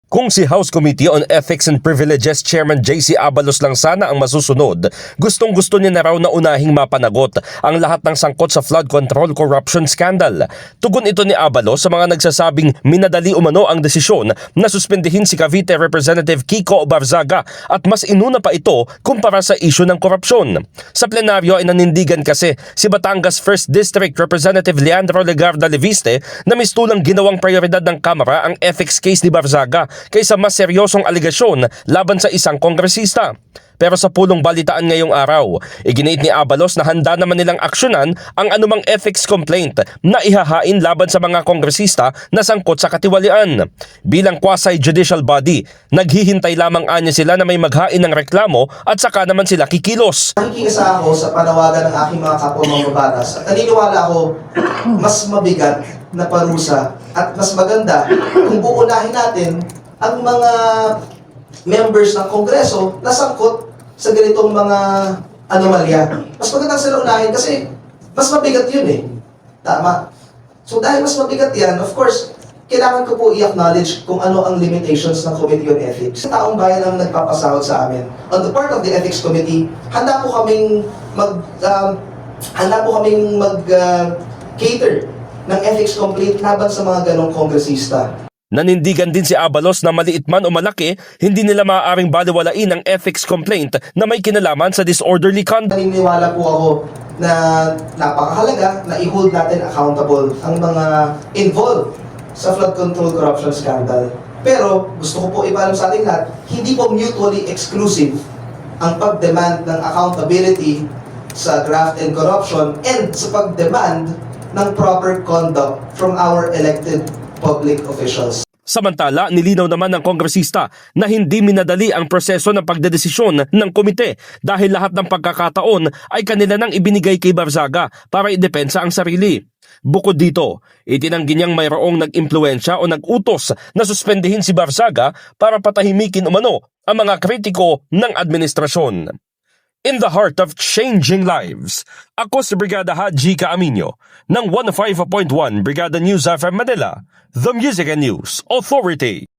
Kung si House Committee on Ethics and Privileges Chairman JC Abalos lang sana ang masusunod, gustong-gusto niya na raw na unahing mapanagot ang lahat ng sangkot sa flood control corruption scandal. Tugon ito ni Abalos sa mga nagsasabing minadali umano ang desisyon na suspendihin si Cavite Representative Kiko Barzaga at mas inuna pa ito kumpara sa isyu ng korupsyon. Sa plenaryo ay nanindigan kasi si Batangas 1st District Representative Leandro Legarda Leviste na mistulang ginawang prioridad ng Kamara ang ethics case ni Barzaga kaysa mas seryosong aligasyon laban sa isang kongresista. Pero sa pulong balitaan ngayong araw, iginiit ni Abalos na handa naman nilang aksyonan ang anumang ethics complaint na ihahain laban sa mga kongresista na sangkot sa katiwalian. Bilang quasi-judicial body, naghihintay lamang anya sila na may maghain ng reklamo at saka naman sila kikilos. Nakikisa ako sa panawagan ng aking mga kapwa mambabatas at naniniwala ako mas mabigat na parusa at mas maganda kung uunahin natin ang mga members ng Kongreso na sangkot sa ganitong mga anomalya. Mas magandang sila unahin kasi mas mabigat yun eh. Tama. So dahil mas mabigat yan, of course, kailangan ko po i-acknowledge kung ano ang limitations ng Committee on Ethics. Taong bayan ang nagpapasahod sa amin. On the part of the Ethics Committee, handa po kaming cater ng ethics complaint laban sa mga ganong kongresista. Nanindigan din si Abalos na maliit man o malaki, hindi nila maaaring baliwalain ang ethics complaint na may kinalaman sa disorderly conduct. Naniniwala po ako na napakahalaga na i-hold natin accountable ang mga involved sa flood control corruption scandal. Pero gusto ko po ipaalam sa ating lahat, hindi po mutually exclusive ang pag-demand ng accountability sa graft and corruption and sa pag-demand ng proper conduct from our elected public officials. Samantala, nilinaw naman ng kongresista na hindi minadali ang proseso ng pagdedesisyon ng komite dahil lahat ng pagkakataon ay kanila nang ibinigay kay Barzaga para idepensa ang sarili. Bukod dito, itinanggi niyang mayroong nag-impluensya o nag-utos na suspendihin si Barzaga para patahimikin umano ang mga kritiko ng administrasyon. In the heart of changing lives, ako si Brigada Haji Caaminio ng 105.1 Brigada News FM Manila, The Music and News Authority.